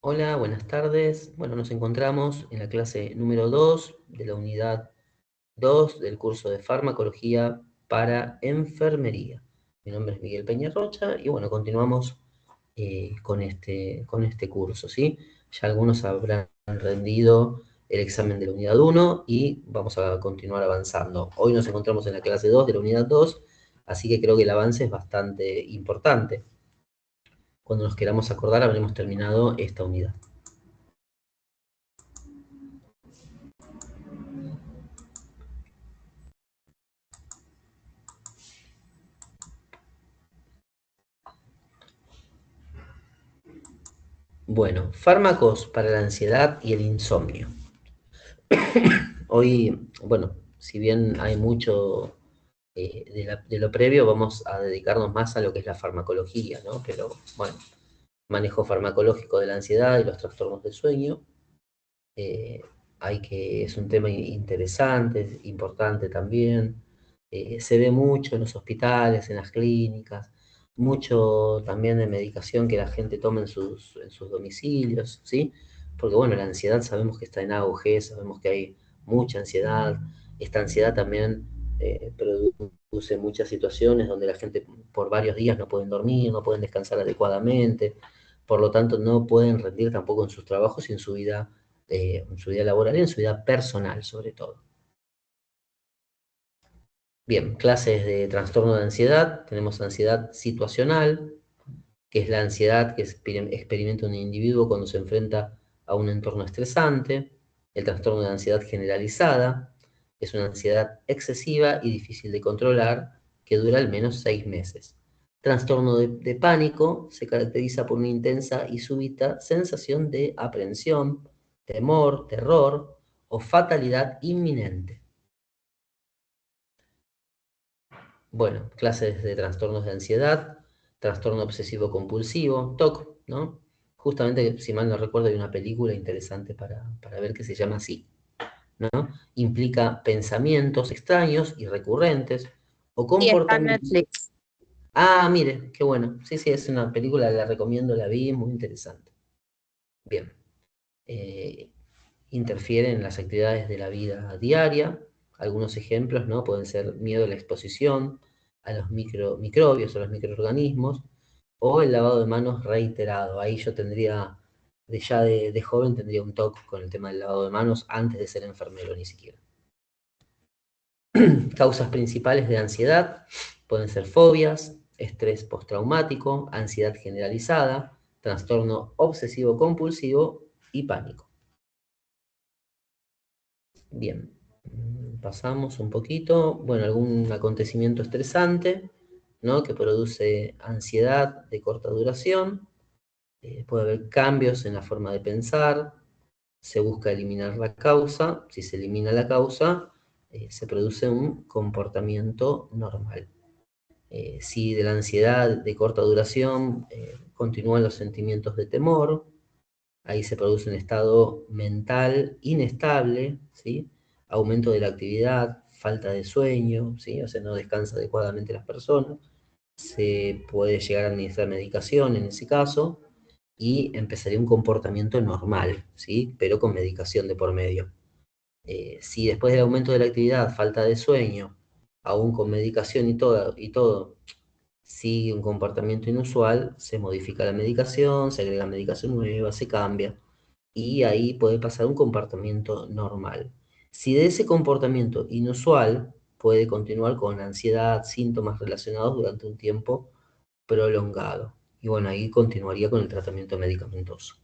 Hola, buenas tardes. Bueno, nos encontramos en la clase número 2 de la unidad 2 del curso de farmacología para enfermería. Mi nombre es Miguel Peñarrocha y bueno, continuamos con este curso, ¿sí? Ya algunos habrán rendido el examen de la unidad 1 y vamos a continuar avanzando. Hoy nos encontramos en la clase 2 de la unidad 2, así que creo que el avance es bastante importante. Cuando nos queramos acordar habremos terminado esta unidad. Bueno, fármacos para la ansiedad y el insomnio. Hoy, bueno, si bien hay mucho de lo previo, vamos a dedicarnos más a lo que es la farmacología, ¿no? Pero bueno, manejo farmacológico de la ansiedad y los trastornos del sueño. eh, es un tema interesante, importante también. Se ve mucho en los hospitales, en las clínicas, mucho también de medicación que la gente toma en sus domicilios, ¿sí? Porque bueno, la ansiedad sabemos que está en auge, sabemos que hay mucha ansiedad. Esta ansiedad también produce muchas situaciones donde la gente por varios días no pueden dormir, no pueden descansar adecuadamente, por lo tanto no pueden rendir tampoco en sus trabajos y en su vida laboral y en su vida personal sobre todo. Bien, clases de trastorno de ansiedad. Tenemos ansiedad situacional, que es la ansiedad que experimenta un individuo cuando se enfrenta a un entorno estresante. El trastorno de ansiedad generalizada es una ansiedad excesiva y difícil de controlar que dura al menos 6 meses. Trastorno de pánico se caracteriza por una intensa y súbita sensación de aprehensión, temor, terror o fatalidad inminente. Bueno, clases de trastornos de ansiedad, trastorno obsesivo compulsivo, TOC, ¿no? Justamente, si mal no recuerdo, hay una película interesante para ver que se llama así, ¿no? Implica pensamientos extraños y recurrentes o Sí, está en comportamientos. Netflix. Ah, mire, qué bueno. Sí, sí, es una película, la recomiendo, la vi, muy interesante. Bien. Eh, Interfiere en las actividades de la vida diaria. Algunos ejemplos, ¿no? Pueden ser miedo a la exposición a los microbios o los microorganismos, o el lavado de manos reiterado. Ahí yo tendría, de joven, tendría un toque con el tema del lavado de manos antes de ser enfermero ni siquiera. Causas principales de ansiedad pueden ser fobias, estrés postraumático, ansiedad generalizada, trastorno obsesivo compulsivo y pánico. Bien, pasamos un poquito. Bueno, algún acontecimiento estresante, ¿no? Que produce ansiedad de corta duración. Puede haber cambios en la forma de pensar. Se busca eliminar la causa. Si se elimina la causa, se produce un comportamiento normal. Si de la ansiedad de corta duración continúan los sentimientos de temor, ahí se produce un estado mental inestable, ¿sí? Aumento de la actividad, falta de sueño, ¿sí? O sea, no descansa adecuadamente las personas. Se puede llegar a administrar medicación en ese caso y empezaría un comportamiento normal, ¿sí? Pero con medicación de por medio. Si después del aumento de la actividad, falta de sueño, aún con medicación y todo, sigue un comportamiento inusual, se modifica la medicación, se agrega medicación nueva, se cambia y ahí puede pasar un comportamiento normal. Si de ese comportamiento inusual puede continuar con ansiedad, síntomas relacionados durante un tiempo prolongado. Y bueno, ahí continuaría con el tratamiento medicamentoso.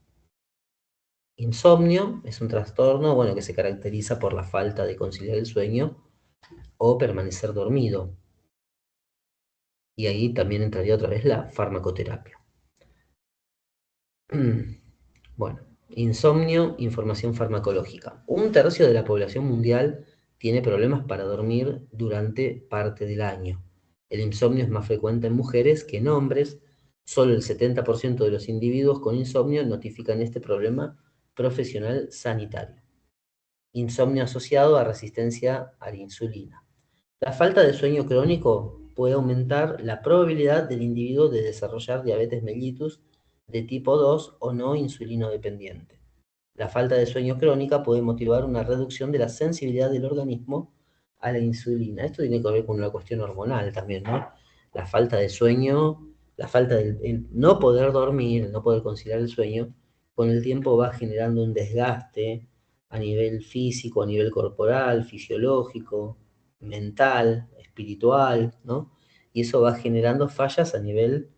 Insomnio es un trastorno, bueno, que se caracteriza por la falta de conciliar el sueño o permanecer dormido. Y ahí también entraría otra vez la farmacoterapia. Bueno, insomnio, información farmacológica. Un tercio de la población mundial tiene problemas para dormir durante parte del año. El insomnio es más frecuente en mujeres que en hombres. Solo el 70% de los individuos con insomnio notifican este problema profesional sanitario. Insomnio asociado a resistencia a la insulina. La falta de sueño crónico puede aumentar la probabilidad del individuo de desarrollar diabetes mellitus de tipo 2 o no insulino dependiente. La falta de sueño crónica puede motivar una reducción de la sensibilidad del organismo a la insulina. Esto tiene que ver con una cuestión hormonal también, ¿no? La falta de sueño, la falta del el no poder dormir, el no poder conciliar el sueño, con el tiempo va generando un desgaste a nivel físico, a nivel corporal, fisiológico, mental, espiritual, ¿no? Y eso va generando fallas a nivel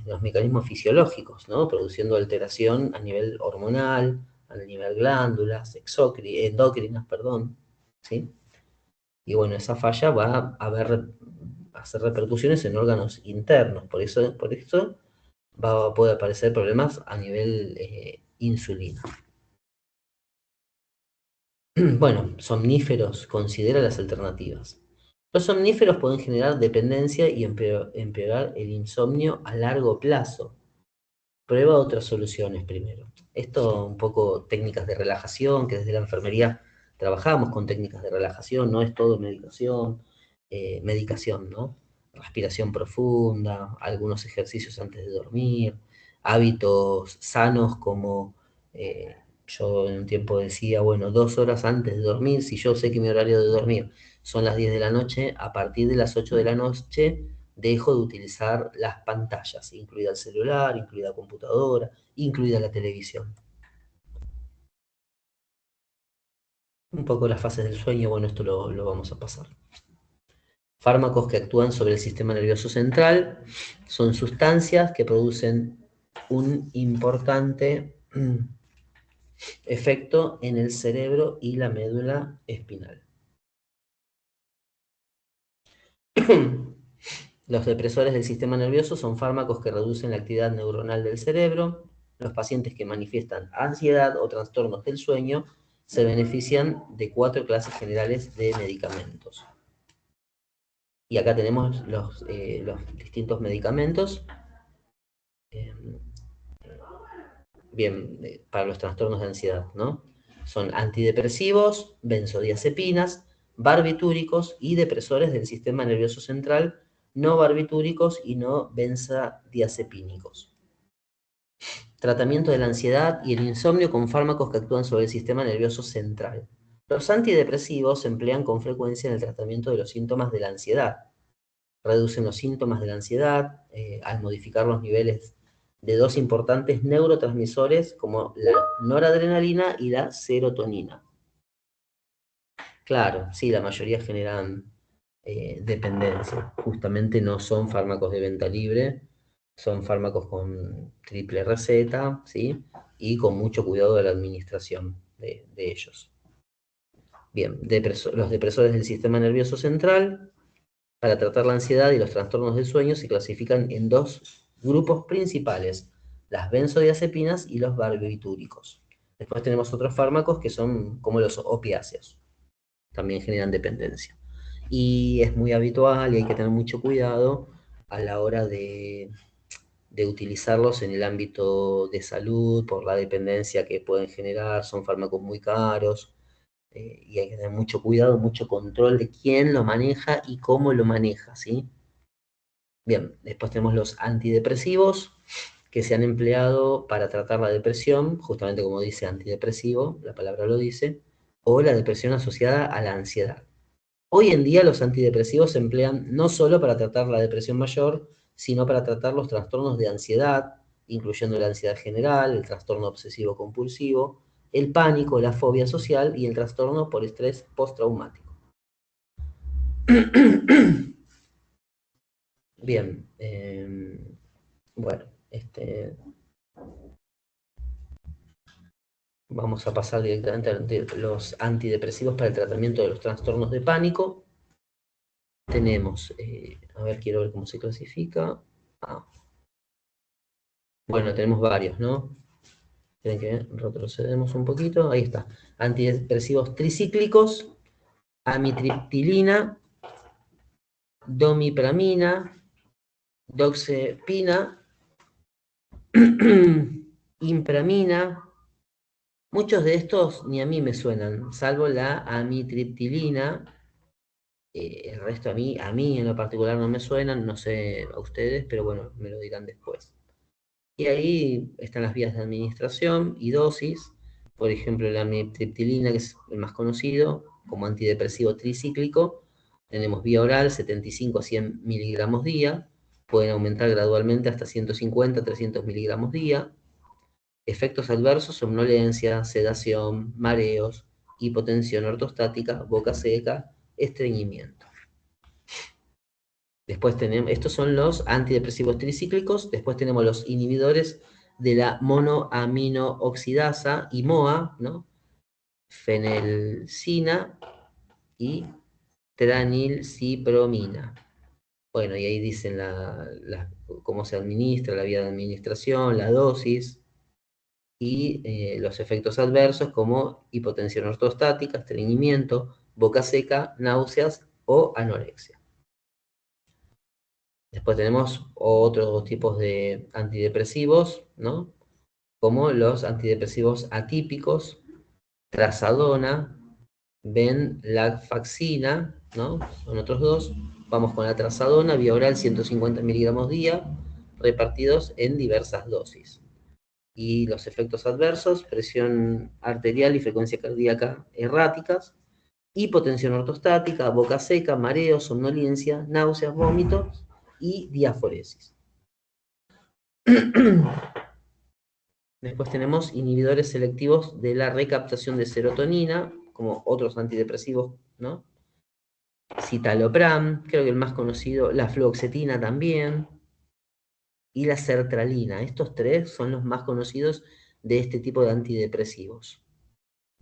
los mecanismos fisiológicos, ¿no? Produciendo alteración a nivel hormonal, a nivel glándulas, endocrinas, perdón, ¿sí? Y bueno, esa falla va a hacer repercusiones en órganos internos, por eso puede aparecer problemas a nivel insulina. Bueno, somníferos, considera las alternativas. Los somníferos pueden generar dependencia y empeorar el insomnio a largo plazo. Prueba otras soluciones primero. Esto un poco técnicas de relajación, que desde la enfermería trabajamos con técnicas de relajación, no es todo medicación, ¿no? Respiración profunda, algunos ejercicios antes de dormir, hábitos sanos como yo en un tiempo decía, bueno, 2 horas antes de dormir, si yo sé que mi horario de dormir son las 10 de la noche, a partir de las 8 de la noche dejo de utilizar las pantallas, incluida el celular, incluida la computadora, incluida la televisión. Un poco las fases del sueño, bueno, esto lo vamos a pasar. Fármacos que actúan sobre el sistema nervioso central son sustancias que producen un importante efecto en el cerebro y la médula espinal. Los depresores del sistema nervioso son fármacos que reducen la actividad neuronal del cerebro. Los pacientes que manifiestan ansiedad o trastornos del sueño se benefician de 4 clases generales de medicamentos. Y acá tenemos los distintos medicamentos. Bien, para los trastornos de ansiedad, ¿no? Son antidepresivos, benzodiazepinas, barbitúricos y depresores del sistema nervioso central, no barbitúricos y no benzodiazepínicos. Tratamiento de la ansiedad y el insomnio con fármacos que actúan sobre el sistema nervioso central. Los antidepresivos se emplean con frecuencia en el tratamiento de los síntomas de la ansiedad. Reducen los síntomas de la ansiedad al modificar los niveles de dos importantes neurotransmisores como la noradrenalina y la serotonina. Claro, sí, la mayoría generan dependencia. Justamente no son fármacos de venta libre, son fármacos con triple receta, ¿sí? Y con mucho cuidado de la administración de ellos. Bien, los depresores del sistema nervioso central, para tratar la ansiedad y los trastornos del sueño, se clasifican en 2 grupos principales, las benzodiazepinas y los barbitúricos. Después tenemos otros fármacos que son como los opiáceos, también generan dependencia. Y es muy habitual y hay que tener mucho cuidado a la hora de utilizarlos en el ámbito de salud por la dependencia que pueden generar, son fármacos muy caros. Y hay que tener mucho cuidado, mucho control de quién lo maneja y cómo lo maneja, ¿sí? Bien, después tenemos los antidepresivos que se han empleado para tratar la depresión, justamente como dice antidepresivo, la palabra lo dice, o la depresión asociada a la ansiedad. Hoy en día los antidepresivos se emplean no solo para tratar la depresión mayor, sino para tratar los trastornos de ansiedad, incluyendo la ansiedad general, el trastorno obsesivo compulsivo, el pánico, la fobia social y el trastorno por estrés postraumático. Bien, bueno, vamos a pasar directamente a los antidepresivos para el tratamiento de los trastornos de pánico. Tenemos, a ver, quiero ver cómo se clasifica. Bueno, tenemos varios, ¿no? Tienen que retrocedemos un poquito. Ahí está. Antidepresivos tricíclicos, amitriptilina, domipramina, doxepina, impramina. Muchos de estos ni a mí me suenan, salvo la amitriptilina. El resto a mí en lo particular no me suenan, no sé a ustedes, pero bueno, me lo dirán después. Y ahí están las vías de administración y dosis. Por ejemplo, la amitriptilina, que es el más conocido, como antidepresivo tricíclico. Tenemos vía oral, 75 a 100 miligramos día. Pueden aumentar gradualmente hasta 150 a 300 miligramos día. Efectos adversos: somnolencia, sedación, mareos, hipotensión ortostática, boca seca, estreñimiento. Después tenemos, estos son los antidepresivos tricíclicos. Después tenemos los inhibidores de la monoaminooxidasa, IMOA, ¿no? Fenelcina y tranilcipromina. Bueno, y ahí dicen cómo se administra, la vía de administración, la dosis y los efectos adversos como hipotensión ortostática, estreñimiento, boca seca, náuseas o anorexia. Después tenemos otros tipos de antidepresivos, ¿no? Como los antidepresivos atípicos, trazadona, venlafaxina, ¿no? Son otros dos. Vamos con la trazadona, vía oral, 150 miligramos día, repartidos en diversas dosis. Y los efectos adversos: presión arterial y frecuencia cardíaca erráticas, hipotensión ortostática, boca seca, mareo, somnolencia, náuseas, vómitos y diaforesis. Después tenemos inhibidores selectivos de la recaptación de serotonina, como otros antidepresivos, ¿no? Citalopram, creo que el más conocido, la fluoxetina también, y la sertralina. Estos tres son los más conocidos de este tipo de antidepresivos.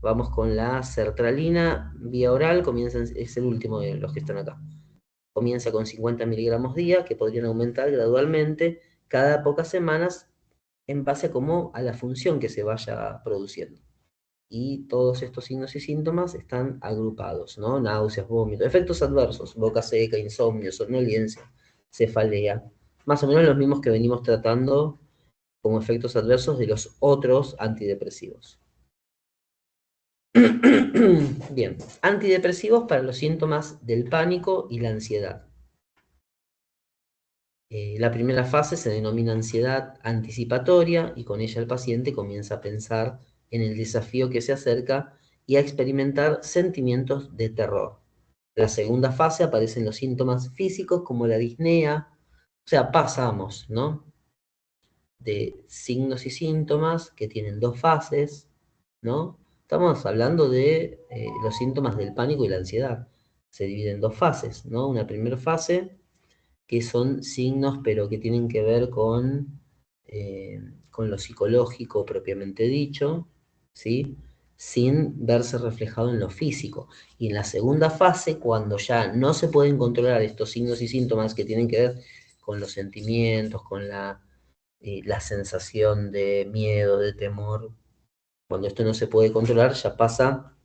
Vamos con la sertralina, vía oral, es el último de los que están acá. Comienza con 50 miligramos día, que podrían aumentar gradualmente cada pocas semanas en base a la función que se vaya produciendo. Y todos estos signos y síntomas están agrupados, ¿no? Náuseas, vómitos, efectos adversos, boca seca, insomnio, somnolencia, cefalea. Más o menos los mismos que venimos tratando como efectos adversos de los otros antidepresivos. Bien, antidepresivos para los síntomas del pánico y la ansiedad. La primera fase se denomina ansiedad anticipatoria y con ella el paciente comienza a pensar en el desafío que se acerca y a experimentar sentimientos de terror. La segunda fase aparecen los síntomas físicos como la disnea, o sea, pasamos, ¿no? De signos y síntomas que tienen dos fases, ¿no? Estamos hablando de los síntomas del pánico y la ansiedad. Se dividen en dos fases, ¿no? Una primera fase que son signos, pero que tienen que ver con lo psicológico propiamente dicho, ¿sí? Sin verse reflejado en lo físico. Y en la segunda fase, cuando ya no se pueden controlar estos signos y síntomas que tienen que ver con los sentimientos, con la sensación de miedo, de temor, cuando esto no se puede controlar, ya pasa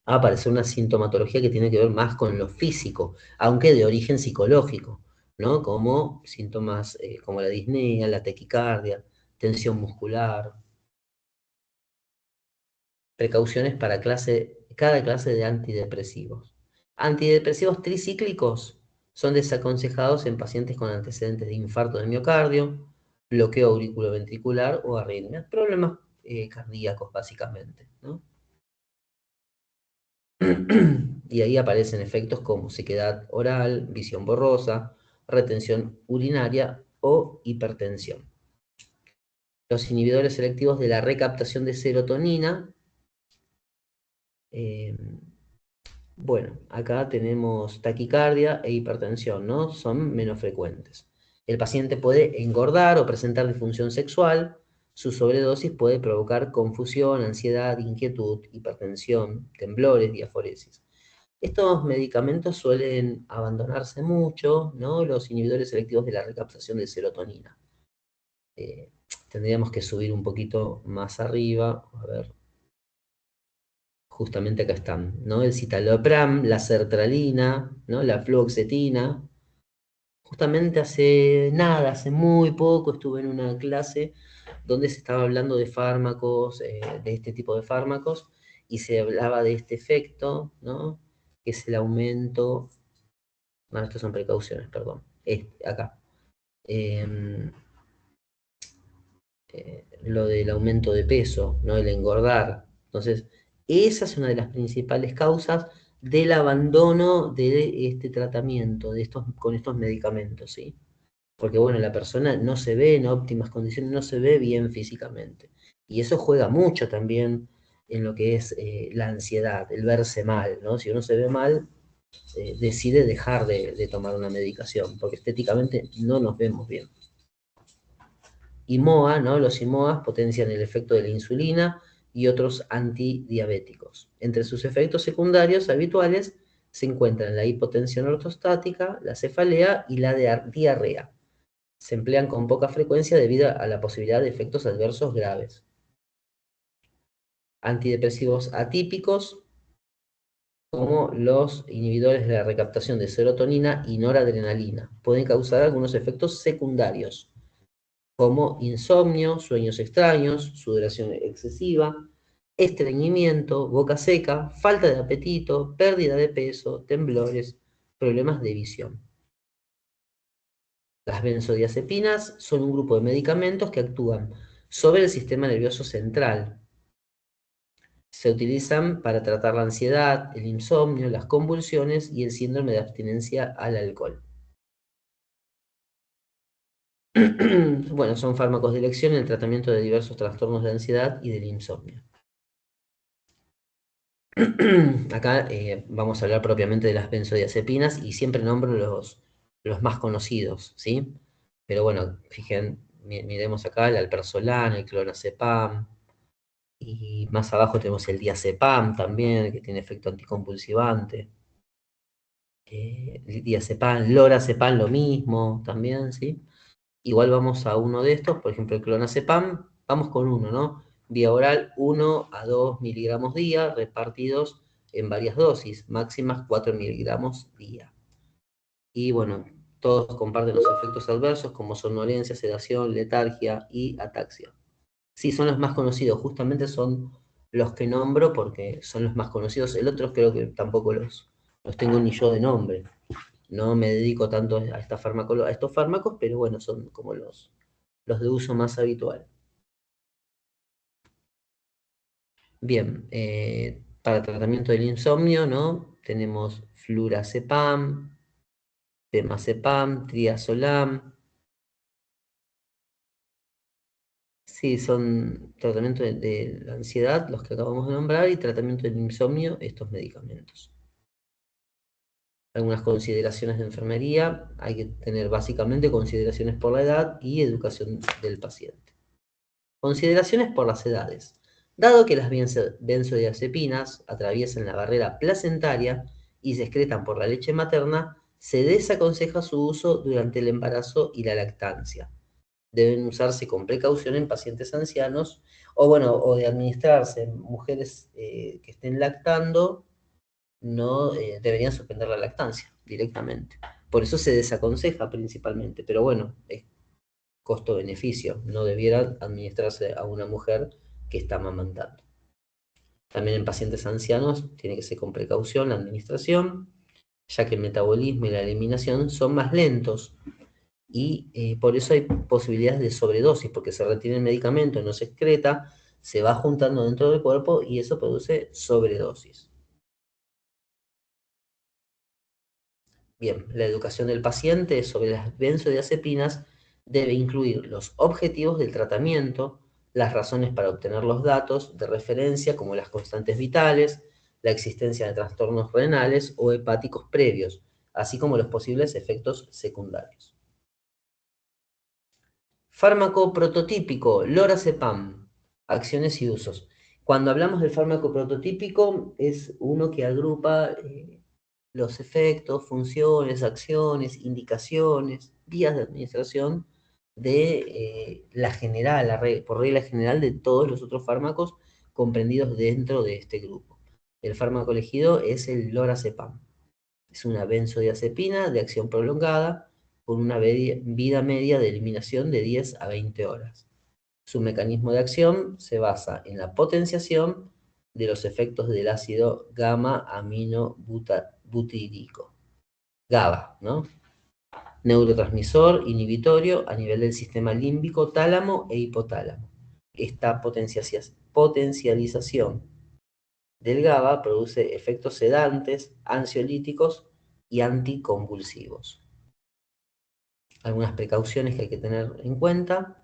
a aparecer una sintomatología que tiene que ver más con lo físico, aunque de origen psicológico, ¿no? Como síntomas como la disnea, la taquicardia, tensión muscular. Precauciones para cada clase de antidepresivos. Antidepresivos tricíclicos son desaconsejados en pacientes con antecedentes de infarto de miocardio, bloqueo auriculoventricular o arritmias, problemas cardíacos básicamente, ¿no? Y ahí aparecen efectos como sequedad oral, visión borrosa, retención urinaria o hipertensión. Los inhibidores selectivos de la recaptación de serotonina. Bueno, acá tenemos taquicardia e hipertensión, ¿no? Son menos frecuentes. El paciente puede engordar o presentar disfunción sexual. Su sobredosis puede provocar confusión, ansiedad, inquietud, hipertensión, temblores, diaforesis. Estos medicamentos suelen abandonarse mucho, ¿no? Los inhibidores selectivos de la recaptación de serotonina. Eh, Tendríamos que subir un poquito más arriba. A ver, justamente acá están, ¿no? El citalopram, la sertralina, ¿no? La fluoxetina. Justamente hace muy poco, estuve en una clase donde se estaba hablando de fármacos, de este tipo de fármacos, y se hablaba de este efecto, ¿no? Que es el aumento. No, estas son precauciones, perdón. Acá. Em, lo del aumento de peso, ¿no? El engordar. Entonces, esa es una de las principales causas del abandono de este tratamiento, con estos medicamentos, ¿sí? Porque, bueno, la persona no se ve en óptimas condiciones, no se ve bien físicamente. Y eso juega mucho también en lo que es la ansiedad, el verse mal, ¿no? Si uno se ve mal, decide dejar de tomar una medicación, porque estéticamente no nos vemos bien. IMOA, ¿no? Los IMOAs potencian el efecto de la insulina y otros antidiabéticos. Entre sus efectos secundarios habituales se encuentran la hipotensión ortostática, la cefalea y la diarrea. Se emplean con poca frecuencia debido a la posibilidad de efectos adversos graves. Antidepresivos atípicos, como los inhibidores de la recaptación de serotonina y noradrenalina, pueden causar algunos efectos secundarios, como insomnio, sueños extraños, sudoración excesiva, estreñimiento, boca seca, falta de apetito, pérdida de peso, temblores, problemas de visión. Las benzodiazepinas son un grupo de medicamentos que actúan sobre el sistema nervioso central. Se utilizan para tratar la ansiedad, el insomnio, las convulsiones y el síndrome de abstinencia al alcohol. Bueno, son fármacos de elección en el tratamiento de diversos trastornos de ansiedad y del insomnio. Acá vamos a hablar propiamente de las benzodiazepinas y siempre nombro los más conocidos, ¿sí? Pero bueno, miremos acá el alprazolam, el clonazepam, y más abajo tenemos el diazepam también, que tiene efecto anticonvulsivante. El diazepam, lorazepam lo mismo también, ¿sí? Igual vamos a uno de estos, por ejemplo el clonazepam, vamos con uno, ¿no? Vía oral 1 a 2 miligramos día, repartidos en varias dosis, máximas 4 miligramos día. Y bueno, todos comparten los efectos adversos como somnolencia, sedación, letargia y ataxia. Sí, son los más conocidos, justamente son los que nombro porque son los más conocidos. El otro creo que tampoco los tengo ni yo de nombre. No me dedico tanto a estos fármacos, pero bueno, son como los de uso más habitual. Bien, para tratamiento del insomnio, ¿no? Tenemos flurazepam, temazepam, triazolam. Sí, son tratamiento de la ansiedad, los que acabamos de nombrar, y tratamiento del insomnio, estos medicamentos. Algunas consideraciones de enfermería, hay que tener básicamente consideraciones por la edad y educación del paciente. Consideraciones por las edades. Dado que las benzodiazepinas atraviesan la barrera placentaria y se excretan por la leche materna, se desaconseja su uso durante el embarazo y la lactancia. Deben usarse con precaución en pacientes ancianos o de administrarse en mujeres que estén lactando, no deberían suspender la lactancia directamente. Por eso se desaconseja principalmente, pero bueno, es costo-beneficio, no debiera administrarse a una mujer que está amamantando. También en pacientes ancianos tiene que ser con precaución la administración, ya que el metabolismo y la eliminación son más lentos y por eso hay posibilidades de sobredosis, porque se retiene el medicamento, no se excreta, se va juntando dentro del cuerpo y eso produce sobredosis. Bien, la educación del paciente sobre las benzodiazepinas debe incluir los objetivos del tratamiento, las razones para obtener los datos de referencia como las constantes vitales, la existencia de trastornos renales o hepáticos previos, así como los posibles efectos secundarios. Fármaco prototípico, lorazepam, acciones y usos. Cuando hablamos del fármaco prototípico es uno que agrupa los efectos, funciones, acciones, indicaciones, vías de administración de la general, por regla general de todos los otros fármacos comprendidos dentro de este grupo. El fármaco elegido es el lorazepam. Es una benzodiazepina de acción prolongada con una vida media de eliminación de 10 a 20 horas. Su mecanismo de acción se basa en la potenciación de los efectos del ácido gamma-aminobutírico, GABA, ¿no? neurotransmisor inhibitorio a nivel del sistema límbico, tálamo e hipotálamo. Esta potencialización del GABA produce efectos sedantes, ansiolíticos y anticonvulsivos. Algunas precauciones que hay que tener en cuenta.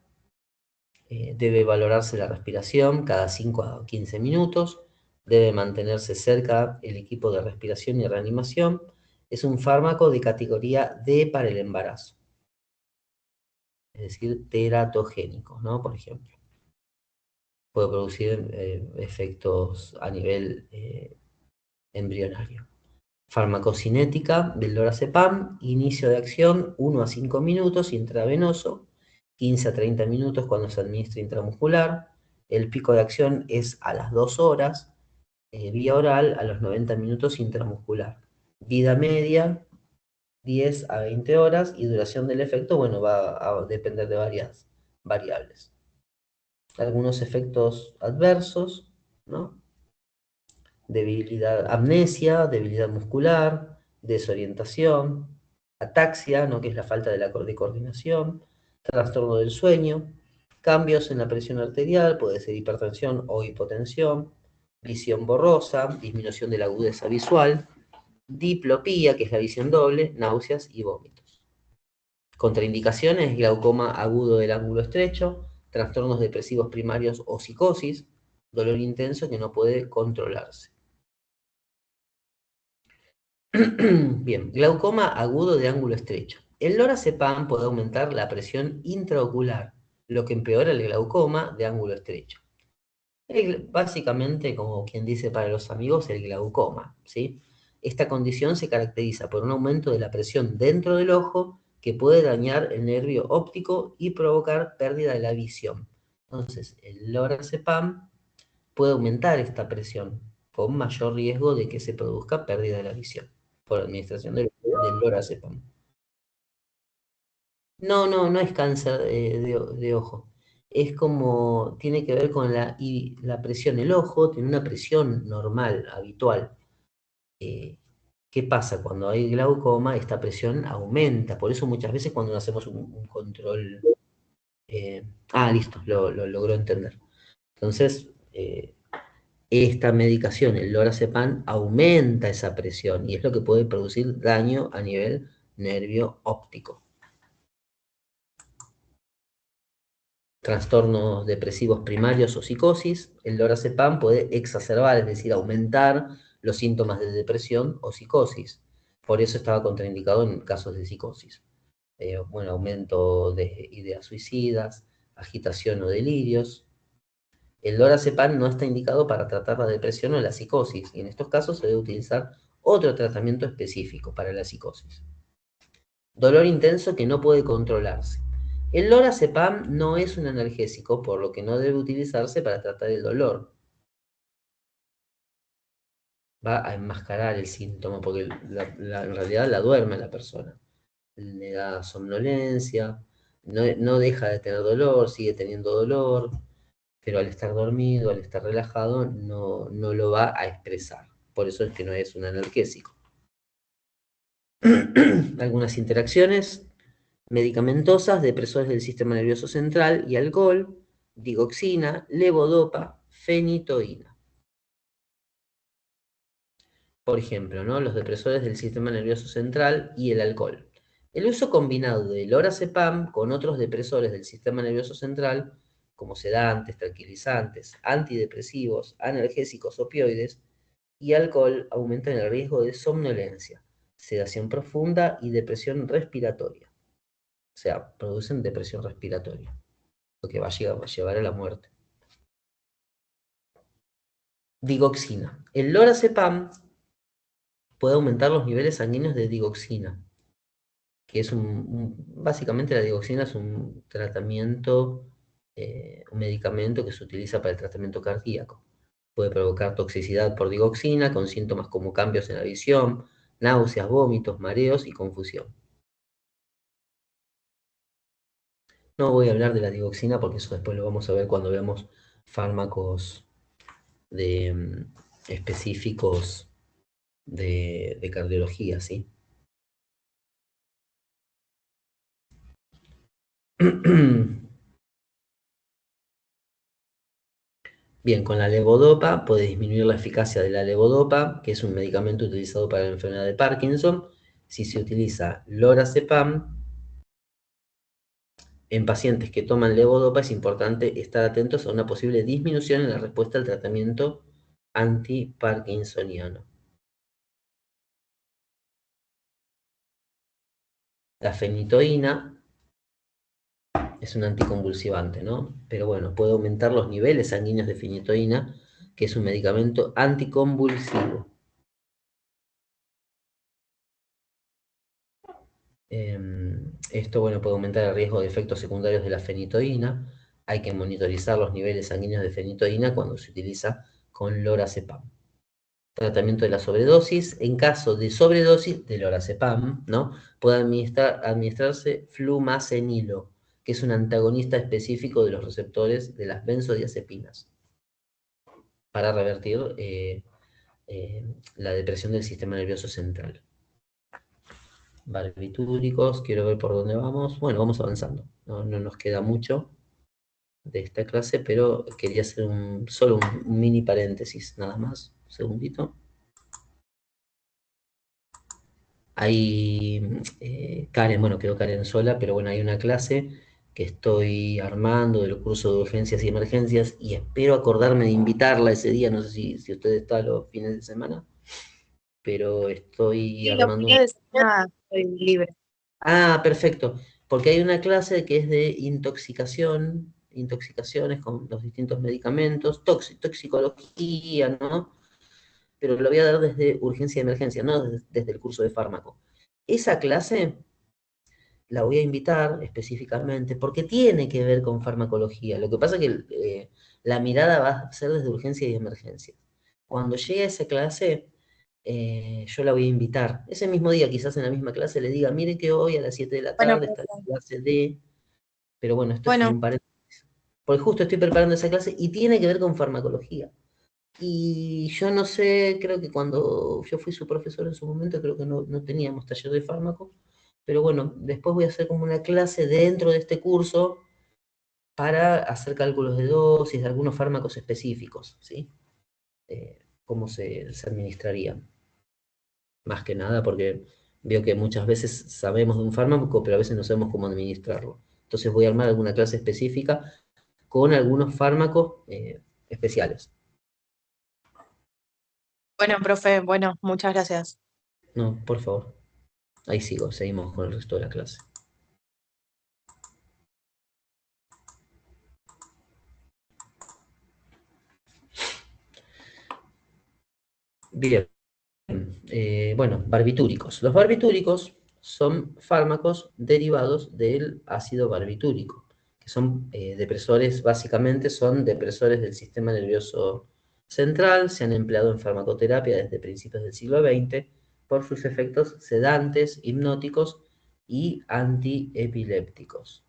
Debe valorarse la respiración cada 5 a 15 minutos. Debe mantenerse cerca el equipo de respiración y reanimación. Es un fármaco de categoría D para el embarazo. Es decir, teratogénico, ¿no? Por ejemplo. Puede producir efectos a nivel embrionario. Farmacocinética del lorazepam, inicio de acción 1 a 5 minutos intravenoso, 15 a 30 minutos cuando se administra intramuscular. El pico de acción es a las 2 horas, vía oral a los 90 minutos intramuscular. Vida media 10 a 20 horas y duración del efecto, bueno, va a depender de varias variables. Algunos efectos adversos, ¿no? Debilidad, amnesia, debilidad muscular, desorientación, ataxia, ¿no? Que es la falta de de coordinación, trastorno del sueño, cambios en la presión arterial, puede ser hipertensión o hipotensión, visión borrosa, disminución de la agudeza visual, diplopía, que es la visión doble, náuseas y vómitos. Contraindicaciones: glaucoma agudo del ángulo estrecho, trastornos depresivos primarios o psicosis, dolor intenso que no puede controlarse. Bien, glaucoma agudo de ángulo estrecho. El lorazepam puede aumentar la presión intraocular, lo que empeora el glaucoma de ángulo estrecho. Básicamente, como quien dice para los amigos, el glaucoma, ¿sí? Esta condición se caracteriza por un aumento de la presión dentro del ojo que puede dañar el nervio óptico y provocar pérdida de la visión. Entonces, el lorazepam puede aumentar esta presión con mayor riesgo de que se produzca pérdida de la visión por administración del lorazepam. No, no, no es cáncer de ojo. Es como, tiene que ver con la presión. El ojo tiene una presión normal, habitual. Eh, ¿Qué pasa? Cuando hay glaucoma, esta presión aumenta. Por eso muchas veces cuando hacemos un control... listo, lo logró entender. Entonces, esta medicación, el lorazepam, aumenta esa presión y es lo que puede producir daño a nivel nervio óptico. Trastornos depresivos primarios o psicosis, el lorazepam puede exacerbar, es decir, aumentar los síntomas de depresión o psicosis. Por eso estaba contraindicado en casos de psicosis. Bueno, aumento de ideas suicidas, agitación o delirios. El lorazepam no está indicado para tratar la depresión o la psicosis, y en estos casos se debe utilizar otro tratamiento específico para la psicosis. Dolor intenso que no puede controlarse. El lorazepam no es un analgésico, por lo que no debe utilizarse para tratar el dolor. Va a enmascarar el síntoma, porque en realidad la duerme la persona. Le da somnolencia, no deja de tener dolor, sigue teniendo dolor, pero al estar dormido, al estar relajado, no lo va a expresar. Por eso es que no es un analgésico. Algunas interacciones medicamentosas, depresores del sistema nervioso central y alcohol, digoxina, levodopa, fenitoína. Por ejemplo, ¿no? Los depresores del sistema nervioso central y el alcohol. El uso combinado de lorazepam con otros depresores del sistema nervioso central, como sedantes, tranquilizantes, antidepresivos, analgésicos opioides y alcohol, aumentan el riesgo de somnolencia, sedación profunda y depresión respiratoria. O sea, producen depresión respiratoria, lo que va a llevar a la muerte. Digoxina. El lorazepam puede aumentar los niveles sanguíneos de digoxina, que es básicamente la digoxina es un tratamiento, un medicamento que se utiliza para el tratamiento cardíaco. Puede provocar toxicidad por digoxina con síntomas como cambios en la visión, náuseas, vómitos, mareos y confusión. No voy a hablar de la digoxina porque eso después lo vamos a ver cuando veamos fármacos específicos de cardiología, ¿sí? Bien, con la levodopa puede disminuir la eficacia de la levodopa, que es un medicamento utilizado para la enfermedad de Parkinson. Si se utiliza lorazepam, en pacientes que toman levodopa es importante estar atentos a una posible disminución en la respuesta al tratamiento antiparkinsoniano. La fenitoína es un anticonvulsivante, ¿no? Pero bueno, puede aumentar los niveles sanguíneos de fenitoína, que es un medicamento anticonvulsivo. Esto, bueno, puede aumentar el riesgo de efectos secundarios de la fenitoína. Hay que monitorizar los niveles sanguíneos de fenitoína cuando se utiliza con lorazepam. Tratamiento de la sobredosis. En caso de sobredosis de lorazepam, ¿no? Puede administrarse flumazenilo, que es un antagonista específico de los receptores de las benzodiazepinas, para revertir la depresión del sistema nervioso central. Barbitúricos, quiero ver por dónde vamos. Bueno, vamos avanzando. No nos queda mucho de esta clase, pero quería hacer solo un mini paréntesis, nada más. Un segundito. Hay Karen, bueno, quedó Karen sola, pero bueno, hay una clase que estoy armando del curso de urgencias y emergencias y espero acordarme de invitarla ese día, no sé si usted está los fines de semana, pero estoy Sí, los armando fines de semana estoy libre. Ah, perfecto, porque hay una clase que es de intoxicaciones con los distintos medicamentos, toxicología, ¿no? Pero lo voy a dar desde urgencia y emergencia, no desde el curso de fármaco. Esa clase la voy a invitar específicamente porque tiene que ver con farmacología. Lo que pasa es que la mirada va a ser desde urgencia y emergencia. Cuando llegue a esa clase, yo la voy a invitar. Ese mismo día, quizás en la misma clase, le diga, mire que hoy a las 7 de la Bueno, tarde está la clase de... Pero bueno, esto es como bueno, un paréntesis. Porque justo estoy preparando esa clase y tiene que ver con farmacología. Y yo no sé, creo que cuando yo fui su profesor en su momento, creo que no teníamos taller de fármaco, pero bueno, después voy a hacer como una clase dentro de este curso para hacer cálculos de dosis de algunos fármacos específicos, ¿sí? Cómo se administrarían. Más que nada porque veo que muchas veces sabemos de un fármaco, pero a veces no sabemos cómo administrarlo. Entonces voy a armar alguna clase específica con algunos fármacos especiales. bueno, profe, bueno, muchas gracias. No, por favor. Ahí seguimos con el resto de la clase. Bien, bueno, barbitúricos. Los barbitúricos son fármacos derivados del ácido barbitúrico, que son depresores, básicamente son depresores del sistema nervioso central, se han empleado en farmacoterapia desde principios del siglo XX por sus efectos sedantes, hipnóticos y antiepilépticos.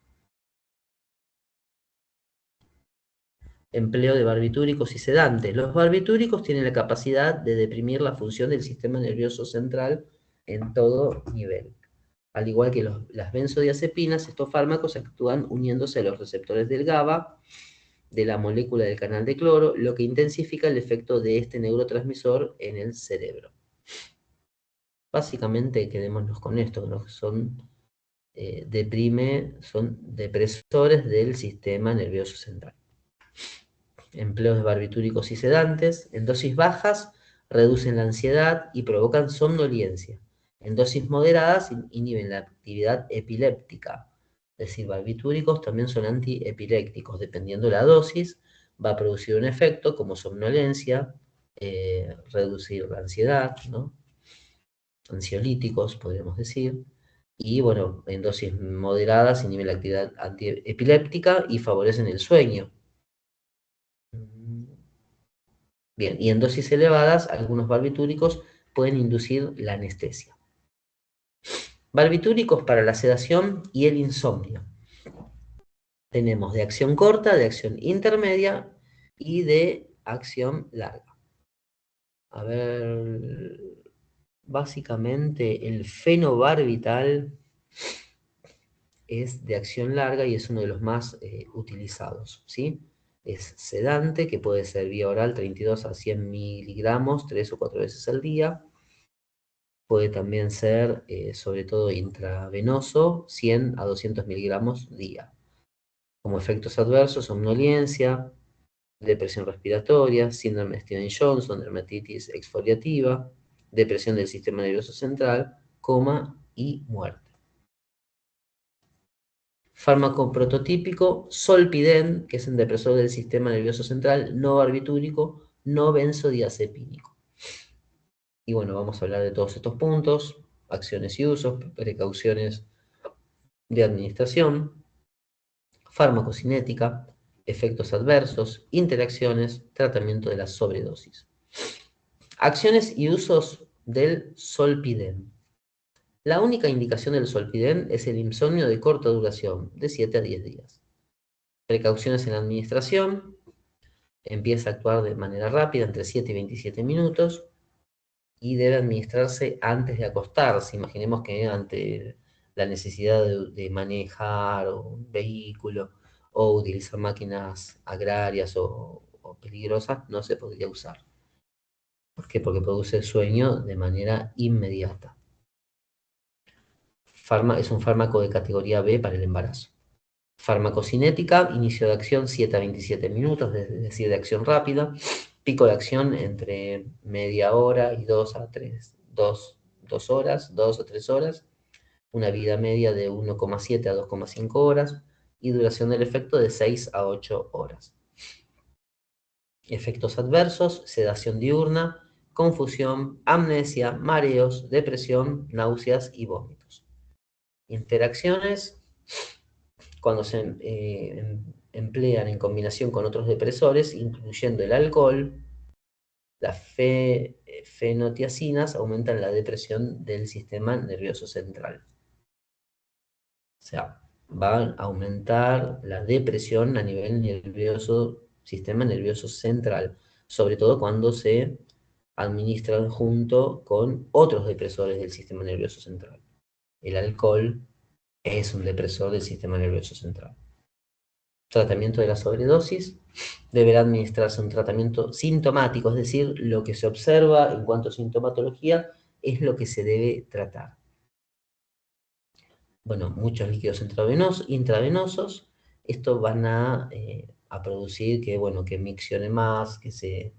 Empleo de barbitúricos y sedantes. Los barbitúricos tienen la capacidad de deprimir la función del sistema nervioso central en todo nivel. Al igual que las benzodiazepinas, estos fármacos actúan uniéndose a los receptores del GABA, de la molécula del canal de cloro, lo que intensifica el efecto de este neurotransmisor en el cerebro. Básicamente quedémonos con esto, ¿no? Son son depresores del sistema nervioso central. Empleos de barbitúricos y sedantes. En dosis bajas reducen la ansiedad y provocan somnolencia. En dosis moderadas inhiben la actividad epiléptica. Es decir, barbitúricos también son antiepilépticos. Dependiendo de la dosis, va a producir un efecto como somnolencia, reducir la ansiedad, ¿no? Ansiolíticos, podríamos decir. Y bueno, en dosis moderadas inhiben la actividad antiepiléptica y favorecen el sueño. Bien, y en dosis elevadas, algunos barbitúricos pueden inducir la anestesia. Barbitúricos para la sedación y el insomnio. Tenemos de acción corta, de acción intermedia y de acción larga. A ver, básicamente el fenobarbital es de acción larga y es uno de los más utilizados, ¿sí? Es sedante, que puede ser vía oral 32 a 100 miligramos 3 o 4 veces al día. Puede también ser, sobre todo, intravenoso, 100 a 200 miligramos día. Como efectos adversos, somnolencia, depresión respiratoria, síndrome de Stevens-Johnson, dermatitis exfoliativa, depresión del sistema nervioso central, coma y muerte. Fármaco prototípico, Zolpidem, que es un depresor del sistema nervioso central, no barbitúrico, no benzodiazepínico. Y bueno, vamos a hablar de todos estos puntos, acciones y usos, precauciones de administración, farmacocinética, efectos adversos, interacciones, tratamiento de la sobredosis. Acciones y usos del Zolpidem. La única indicación del Zolpidem es el insomnio de corta duración, de 7 a 10 días. Precauciones en la administración. Empieza a actuar de manera rápida, entre 7 y 27 minutos, y debe administrarse antes de acostarse. Imaginemos que ante la necesidad de manejar un vehículo o utilizar máquinas agrarias o peligrosas, no se podría usar. ¿Por qué? Porque produce sueño de manera inmediata. Es un fármaco de categoría B para el embarazo. Farmacocinética, inicio de acción 7 a 27 minutos, es decir, de acción rápida. Pico de acción entre media hora y 2 a 3, 2 horas, 2 o 3 horas. Una vida media de 1,7 a 2,5 horas. Y duración del efecto de 6 a 8 horas. Efectos adversos, sedación diurna, confusión, amnesia, mareos, depresión, náuseas y vómitos. Interacciones, cuando se emplean en combinación con otros depresores, incluyendo el alcohol, las fenotiacinas aumentan la depresión del sistema nervioso central. O sea, va a aumentar la depresión a nivel nervioso, sistema nervioso central, sobre todo cuando se administran junto con otros depresores del sistema nervioso central. El alcohol es un depresor del sistema nervioso central. Tratamiento de la sobredosis. Deberá administrarse un tratamiento sintomático, es decir, lo que se observa en cuanto a sintomatología es lo que se debe tratar. Bueno, muchos líquidos intravenosos, estos van a producir que, bueno, que miccione más, que se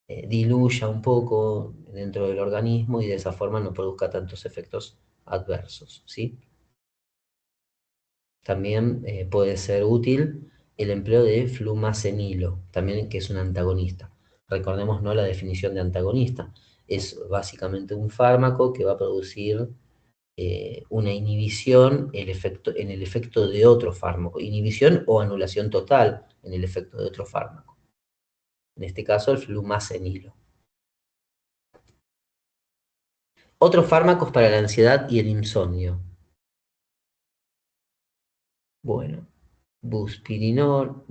diluya un poco dentro del organismo y de esa forma no produzca tantos efectos adversos, ¿sí? También puede ser útil el empleo de flumacenilo, también que es un antagonista. Recordemos, ¿no?, la definición de antagonista. Es básicamente un fármaco que va a producir una inhibición en el efecto de otro fármaco. Inhibición o anulación total en el efecto de otro fármaco. En este caso, el flumacenilo. Otros fármacos para la ansiedad y el insomnio. Bueno, buspirona,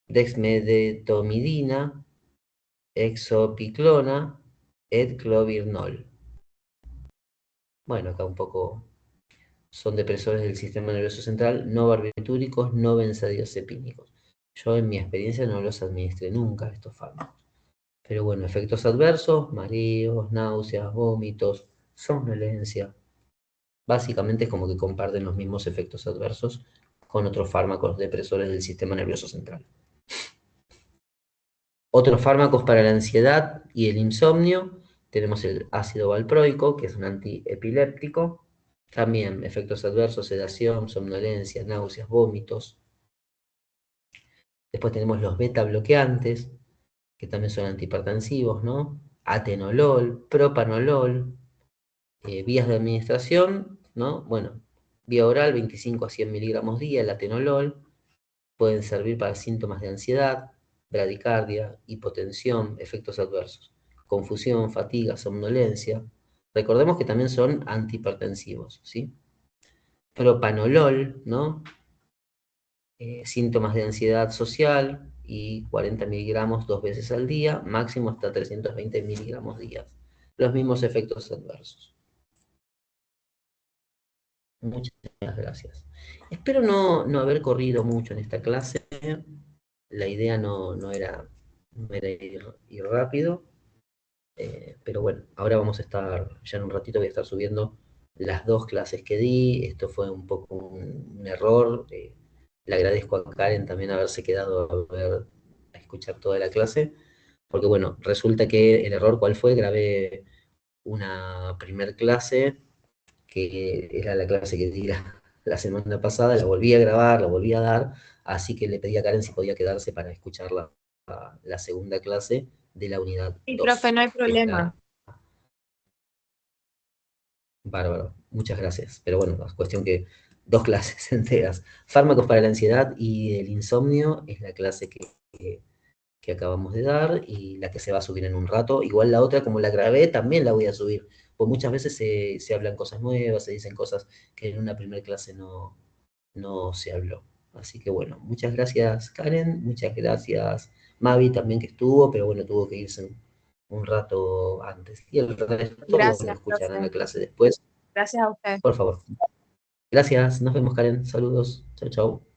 dexmedetomidina, exopiclona, edclovirnol. Bueno, acá un poco son depresores del sistema nervioso central, no barbitúricos, no benzodiazepínicos. Yo en mi experiencia no los administré nunca estos fármacos. Pero bueno, efectos adversos, mareos, náuseas, vómitos, somnolencia. Básicamente es como que comparten los mismos efectos adversos con otros fármacos depresores del sistema nervioso central. Otros fármacos para la ansiedad y el insomnio, tenemos el ácido valproico, que es un antiepiléptico. También efectos adversos, sedación, somnolencia, náuseas, vómitos. Después tenemos los beta bloqueantes, que también son antihipertensivos, ¿no? Atenolol, propanolol, vías de administración, ¿no? Bueno, vía oral 25 a 100 miligramos día, el atenolol, pueden servir para síntomas de ansiedad, bradicardia, hipotensión, efectos adversos, confusión, fatiga, somnolencia. Recordemos que también son antihipertensivos, ¿sí? Propanolol, ¿no? Síntomas de ansiedad social y 40 miligramos 2 veces al día, máximo hasta 320 miligramos día. Los mismos efectos adversos. Muchas gracias. Espero no haber corrido mucho en esta clase. La idea no era ir rápido, pero bueno, ahora vamos a estar, ya en un ratito voy a estar subiendo las dos clases que di. Esto fue un poco un error. Le agradezco a Karen también haberse quedado a escuchar toda la clase, porque bueno, resulta que el error, ¿cuál fue? Grabé una primer clase, que era la clase que di la semana pasada, la volví a grabar, la volví a dar, así que le pedí a Karen si podía quedarse para escuchar la segunda clase de la unidad Sí, profe, 2, no hay que es problema. la bárbaro. Muchas gracias. Pero bueno, es cuestión que dos clases enteras. Fármacos para la ansiedad y el insomnio es la clase que acabamos de dar y la que se va a subir en un rato. Igual la otra, como la grabé, también la voy a subir. Pues muchas veces se hablan cosas nuevas, se dicen cosas que en una primera clase no se habló. Así que bueno, muchas gracias Karen, muchas gracias Mavi también que estuvo, pero bueno, tuvo que irse un rato antes. Y el resto, bueno, Gracias, escucharán la profe. clase después, Gracias a usted. por favor. Gracias, nos vemos Karen, saludos, chau chau.